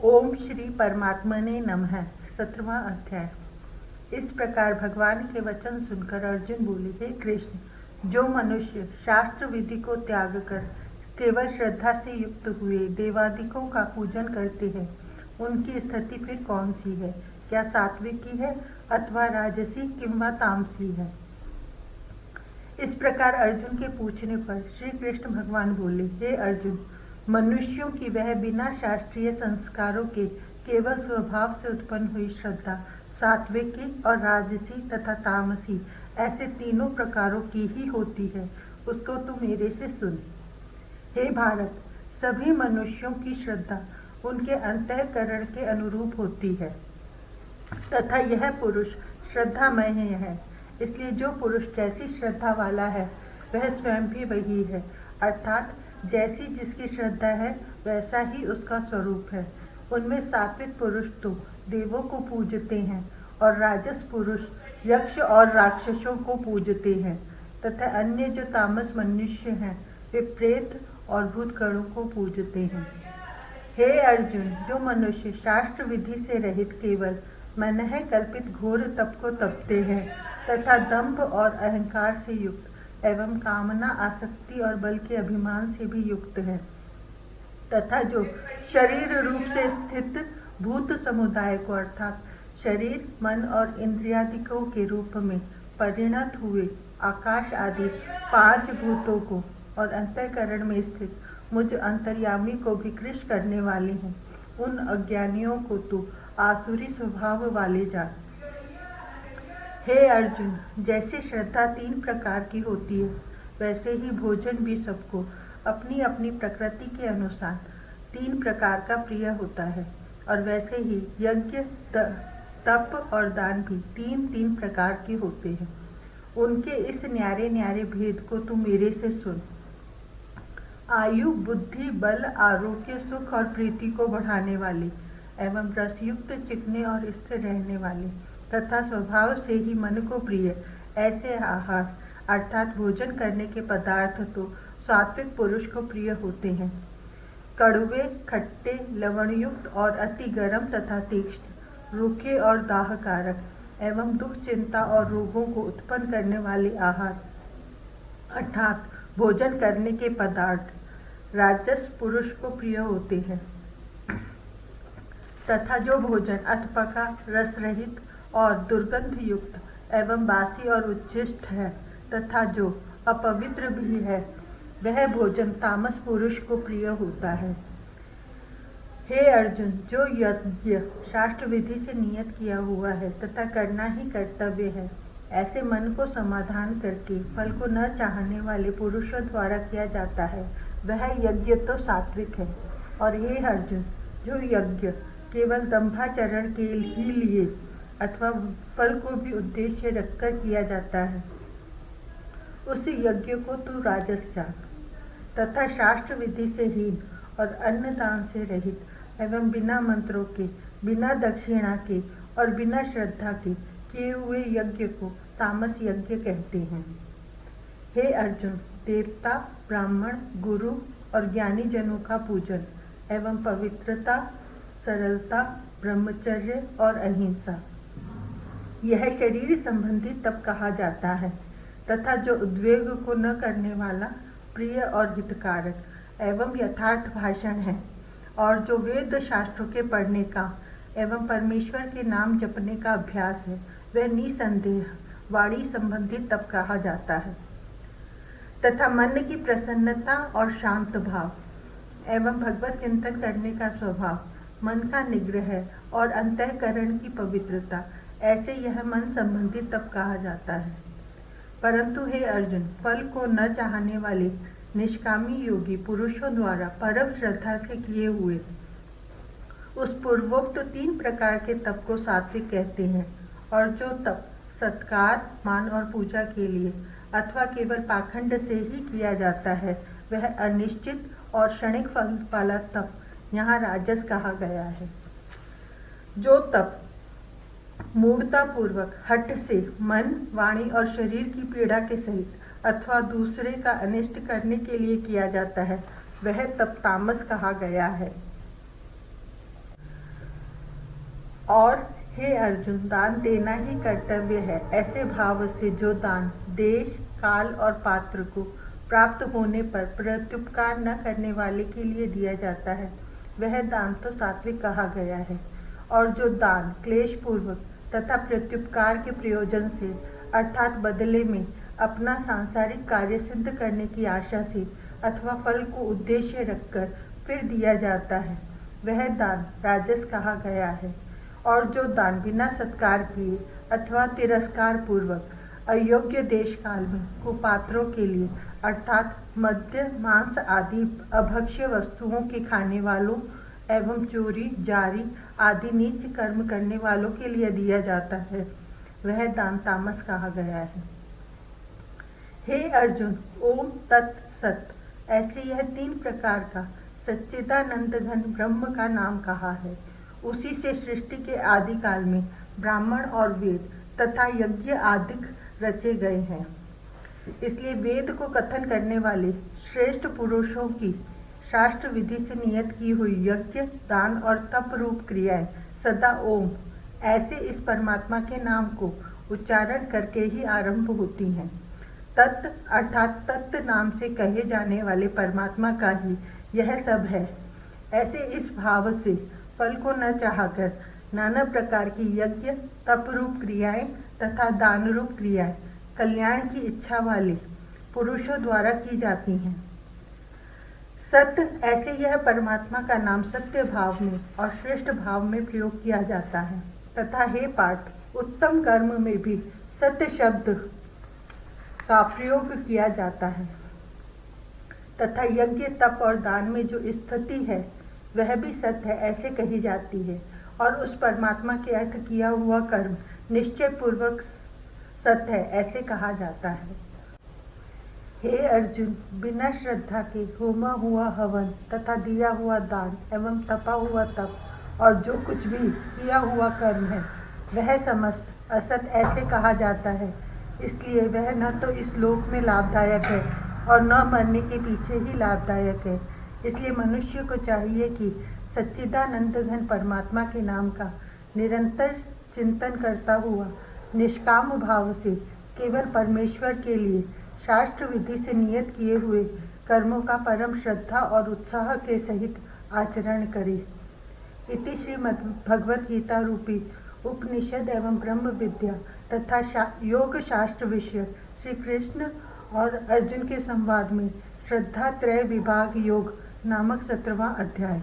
ओम श्री परमात्मने नमः। 17वां अध्याय। इस प्रकार भगवान के वचन सुनकर अर्जुन बोले, हे कृष्ण, जो मनुष्य शास्त्र विधि को त्याग कर केवल श्रद्धा से युक्त हुए देवादिकों का पूजन करते हैं, उनकी स्थिति फिर कौन सी है? क्या सात्विकी है अथवा राजसी किंवा तामसी है? इस प्रकार अर्जुन के पूछने पर श्री कृष्ण भगवान बोले, हे अर्जुन, मनुष्यों की वह बिना शास्त्रीय संस्कारों के केवल स्वभाव से उत्पन्न हुई श्रद्धा सात्विकी और राजसी तथा तामसी ऐसे तीनों प्रकारों की ही होती है, उसको तू मेरे से सुन। हे भारत, सभी मनुष्यों की श्रद्धा उनके अंतःकरण के अनुरूप होती है तथा यह पुरुष श्रद्धामय है। इसलिए जो पुरुष जैसी श्रद्धा वाला है वह स्वयं भी वही है, अर्थात जैसी जिसकी श्रद्धा है वैसा ही उसका स्वरूप है। उनमें सात्विक पुरुष तो देवों को पूजते हैं और राजस पुरुष यक्ष और राक्षसों को पूजते हैं तथा अन्य जो तामस मनुष्य हैं वे प्रेत और भूतगणों को पूजते हैं। हे अर्जुन, जो मनुष्य शास्त्र विधि से रहित केवल मनः कल्पित घोर तप को तपते हैं तथा दंभ और अहंकार से युक्त एवं कामना, आसक्ति और बल के अभिमान से भी युक्त है तथा जो शरीर रूप से स्थित भूत समुदाय को अर्थात शरीर, मन और इंद्रियादिकों के रूप में परिणत हुए आकाश आदि 5 भूतों को और अंतःकरण में स्थित मुझ अंतर्यामी को भी कृश करने वाले हैं, उन अज्ञानियों को तू आसुरी स्वभाव वाले जान। हे अर्जुन, जैसे श्रद्धा 3 प्रकार की होती है वैसे ही भोजन भी सबको अपनी अपनी प्रकृति के अनुसार 3 प्रकार का प्रिय होता है, और वैसे ही यज्ञ, तप और दान भी 3 प्रकार के होते हैं। उनके इस न्यारे न्यारे भेद को तू मेरे से सुन। आयु, बुद्धि, बल, आरोग्य, सुख और प्रीति को बढ़ाने वाले एवं रसयुक्त, चिकने और स्थिर रहने वाले तथा स्वभाव से ही मन को प्रिय ऐसे आहार अर्थात भोजन करने के पदार्थ तो सात्विक पुरुष को प्रिय होते हैं। कड़वे, खट्टे, लवणयुक्त और अति गर्म तथा तीक्ष्ण, रूखे और दाहकारक एवं दुख, चिंता और रोगों को उत्पन्न करने वाले आहार अर्थात भोजन करने के पदार्थ राजस पुरुष को प्रिय होते हैं तथा जो भोजन अथपका, रस रहित और दुर्गंध युक्त एवं बासी और उच्छिष्ट है तथा जो अपवित्र भी है वह भोजन तामस पुरुष को प्रिय होता है। हे अर्जुन, जो यज्ञ शास्त्र विधि से नियत किया हुआ है तथा करना ही कर्तव्य है, ऐसे मन को समाधान करके फल को न चाहने वाले पुरुषों द्वारा किया जाता है, वह यज्ञ तो सात्विक है। और हे अर्जुन, जो यज्ञ केवल दंभाचरण के ही लिए अथवा फल को भी उद्देश्य रखकर किया जाता है, उस यज्ञ को तू राजस जान तथा शास्त्र विधि से हीन और अन्नदान से रहित एवं बिना मंत्रों के, बिना दक्षिणा के और बिना श्रद्धा के किए हुए यज्ञ को तामस यज्ञ कहते हैं। हे अर्जुन, देवता, ब्राह्मण, गुरु और ज्ञानी जनों का पूजन एवं पवित्रता, सरलता, ब्रह्मचर्य और अहिंसा यह शरीर संबंधी तप कहा जाता है तथा जो उद्वेग को न करने वाला, प्रिय और हितकारक एवं यथार्थ भाषण है, और जो वेद शास्त्रों के पढ़ने का एवं परमेश्वर के नाम जपने का अभ्यास है, वह निसंदेह वाणी संबंधी तप कहा जाता है तथा मन की प्रसन्नता और शांत भाव एवं भगवत चिंतन करने का स्वभाव, मन का निग्रह और अंतःकरण की पवित्रता, ऐसे यह मन संबंधी तप कहा जाता है। परंतु हे अर्जुन, फल को न चाहने वाले निष्कामी योगी पुरुषों द्वारा परम श्रद्धा से किए हुए उस पूर्वोक्त 3 प्रकार के तप को सात्विक कहते हैं। और जो तप सत्कार, मान और पूजा के लिए अथवा केवल पाखंड से ही किया जाता है, वह अनिश्चित और क्षणिक फल वाला तप यहाँ राजस कहा गया है। जो तप मूढ़ता पूर्वक हठ से मन, वाणी और शरीर की पीड़ा के सहित अथवा दूसरे का अनिष्ट करने के लिए किया जाता है, वह तप तामस कहा गया है। और हे अर्जुन, दान देना ही कर्तव्य है, ऐसे भाव से जो दान देश, काल और पात्र को प्राप्त होने पर प्रत्युपकार न करने वाले के लिए दिया जाता है, वह दान तो सात्विक कहा गया है। और जो दान क्लेश पूर्वक तथा प्रत्युपकार के प्रयोजन से अर्थात बदले में अपना सांसारिक कार्य सिद्ध करने की आशा से अथवा फल को उद्देश्य रखकर फिर दिया जाता है, वह दान राजस कहा गया है। और जो दान बिना सत्कार किए अथवा तिरस्कार पूर्वक अयोग्य देश काल में कुपात्रों के लिए अर्थात मद्य, मांस आदि अभक्ष्य वस्तुओं के खाने वालों एवं चोरी, जारी आदि नीच कर्म करने वालों के लिए दिया जाता है, वह दान तामस कहा गया है। हे अर्जुन, ओम तत् सत ऐसे यह 3 प्रकार का सच्चिदानंद घन ब्रह्म का नाम कहा है। उसी से सृष्टि के आदि काल में ब्राह्मण और वेद तथा यज्ञ आदि रचे गए हैं। इसलिए वेद को कथन करने वाले श्रेष्ठ पुरुषों की शास्त्र विधि से नियत की हुई यज्ञ, दान और तप रूप क्रियाएं सदा ओम ऐसे इस परमात्मा के नाम को उच्चारण करके ही आरंभ होती हैं। तत् अर्थात तत्व नाम से कहे जाने वाले परमात्मा का ही यह सब है। ऐसे इस भाव से फल को न चाहकर नाना प्रकार की यज्ञ, तप रूप क्रियाएं तथा दान रूप क्रियाएं कल्याण की इच्छा वाले पुरुषों द्वारा की जाती हैं। सत्य ऐसे यह परमात्मा का नाम सत्य भाव में और श्रेष्ठ भाव में प्रयोग किया जाता है तथा हे पार्थ, उत्तम कर्म में भी सत्य शब्द का प्रयोग किया जाता है तथा यज्ञ, तप और दान में जो स्थिति है वह भी सत्य है ऐसे कही जाती है। और उस परमात्मा के अर्थ किया हुआ कर्म निश्चय पूर्वक सत्य है ऐसे कहा जाता है। हे अर्जुन, बिना श्रद्धा के होमा हुआ हवन तथा दिया हुआ दान एवं तपा हुआ तप और जो कुछ भी किया हुआ कर्म है वह समस्त असत ऐसे कहा जाता है। इसलिए वह न तो इस लोक में लाभदायक है और न मरने के पीछे ही लाभदायक है। इसलिए मनुष्य को चाहिए कि सच्चिदानंद घन परमात्मा के नाम का निरंतर चिंतन करता हुआ निष्काम भाव से केवल परमेश्वर के लिए शास्त्र विधि से नियत किए हुए कर्मों का परम श्रद्धा और उत्साह के सहित आचरण करे। इति श्रीमद् भगवद गीता रूपी उपनिषद एवं ब्रह्म विद्या तथा योग शास्त्र विषय श्री कृष्ण और अर्जुन के संवाद में श्रद्धा त्रय विभाग योग नामक 17वां अध्याय।